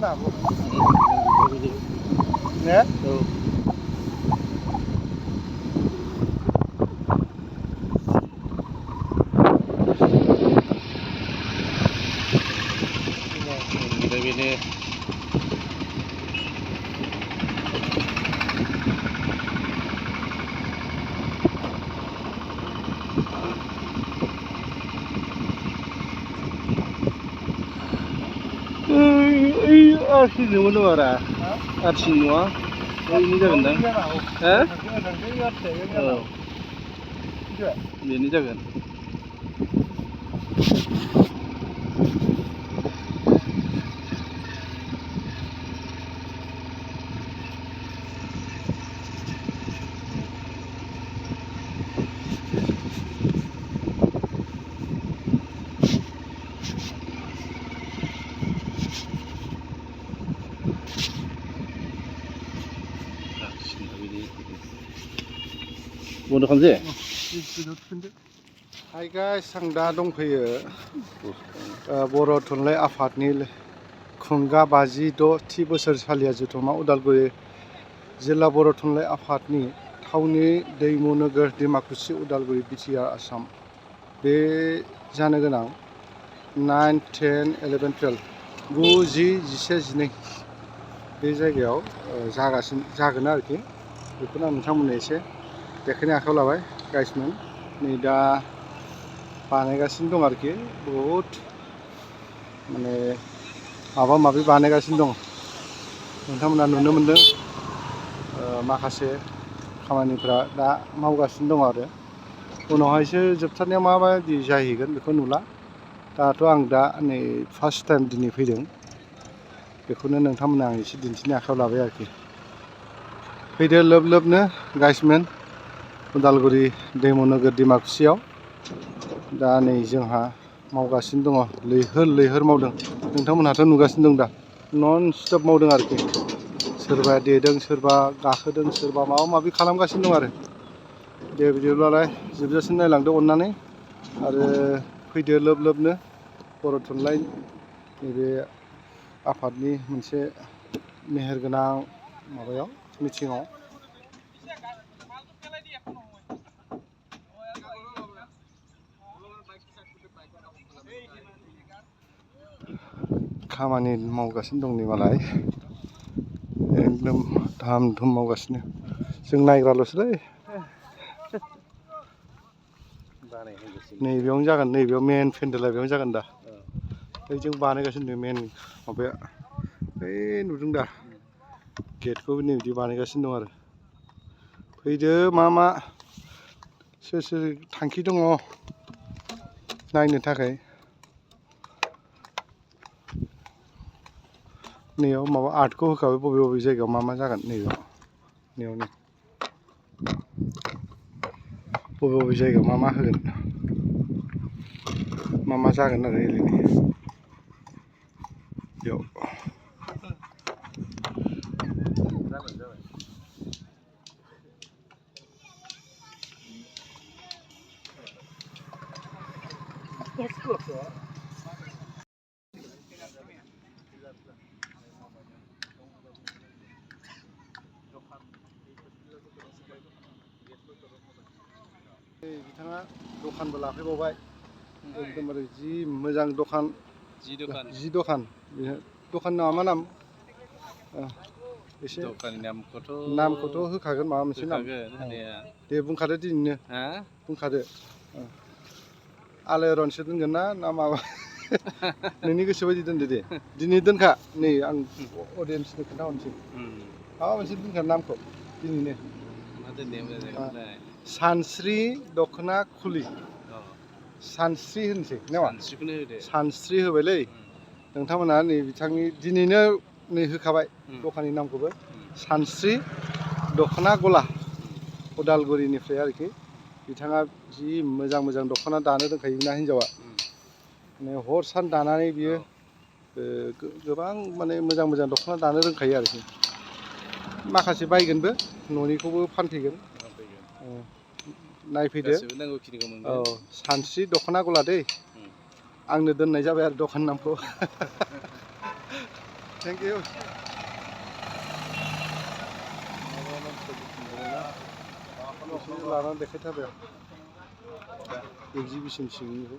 जानो हागौ ने औ बेनो आरसिनो मोनो आरा आरसिनो नङा बेनि जागोन दां हो औ बेनि जागोन बन्द' खालामसै हाय गाइस आं दा दंफैयो बर' थुनलाइ आफादनि खुंगा 56थि बोसोरसालिया जुथुमा उदालगुरि जिल्ला बर' थुनलाइ आफादनि थावनि दैमु नोगोर डिमाकुसि उदालगुरि बिटिआर आसाम बे जानो गोनां 9, 10, 11, 12 9, 10, 11, 12 बे जायगायाव जागोन आरोखि बेखौनो आं नोंथांमोननो एसे देखायनो आखायाव लाबाय गाइसमोन नै दा बानायगासिनो दं आरोखि बहुद माने माबा माबि बानायगासिनो दं नोंथांमोना नुनो मोनदों माखासे खामानिफ्रा दा मावगासिनो दं आरो उनावहायसो जोबथारनायाव माबायदि जाहैगोन बेखौ नुला दाथ' आं दा नै फार्स्ट टाइम दिनै फैदों बेखौनो नोंथांमोना आं एसे दिन्थिनो आखायाव लाबाय आरोखि फैदो लोब लोबनो गाइसमोन उदालगुरि दैमु नोगोर डिमाकुसियाव दा नै जोंहा मावगासिनो दङ लैहोर लैहोर मावदों नोंथांमोनहाथ' नुगासिनो दं दा नन स्टप मावदों आरोखि सोरबा देदों सोरबा गाखोदों सोरबा माबा माबि खालामगासिनो दं आरो दे बिदिब्लालाय जोबजासिम नायलांदो अननानै आरो फैदो लोब लोबनो बर' थुनलाइ नैबे आफादनि मोनसे मेहेरगोनां माबायाव मिथिङाव खामानि मावगासिनो दं नै मालाय एकदम धाम धुम मावगासिनो जों नायग्राल'सोलै नैबेयावनो जागोन नैबेयाव मेन पेन्डेला बेयावनो जागोन दा जों बानायगासिनो दं मेन माबाया बै नुदों दा गेटखौबो नै बिदि बानायगासिनो दं आरो फैदो मा सोर सोर थांखि दङ नायनो थाखाय नैयाव माबा आर्टखौ होखाबाय बबे बबे जायगायाव मा जागोन नैयावनो बबे बबे जायगायाव मा होगोन मा जागोन आरो ओरैनो बेयाव बिथाङा दखानबो लाफैबावबाय एकदमबारे जि मोजां दखान जि दखान दखाननि नामा मा नाम एसे नामखौथ' होखागोन माबा मोनसे नाम दे बुंखादो दिनैनो बुंखादो आलायारनसो दोनगोन ना माबा नोंनि गोसो बायदि दोनदो दे दिनै दोनखा नै आं अडियेन्सनो खोन्थाहरनोसै माबा मोनसे दोनखा नामखौ दिनैनो सानस्रि दख'ना खुलि सानस्रि होनसै नामा सानस्रि होबायलै नोंथांमोना नै बिथांनि दिनैनो नै होखाबाय दखाननि नामखौबो सानस्रि दख'ना गला उदालगुरिनिफ्राय आरोखि बिथाङा जि मोजां मोजां दख'ना दानो रोंखायोना हिन्जावा माने हर सान दानानै बियो गोबां माने मोजां मोजां दख'ना दानो रोंखायो आरोखि माखासे बायगोनबो न'निखौबो फानफैगोन नायफैदो औ सानस्रि दख'ना गला दै आंनो दोननाय जाबाय आरो दखान नामखौ थेंक इउ लानानै देखायथारबाय एक्जिबिसन सिंनिखौ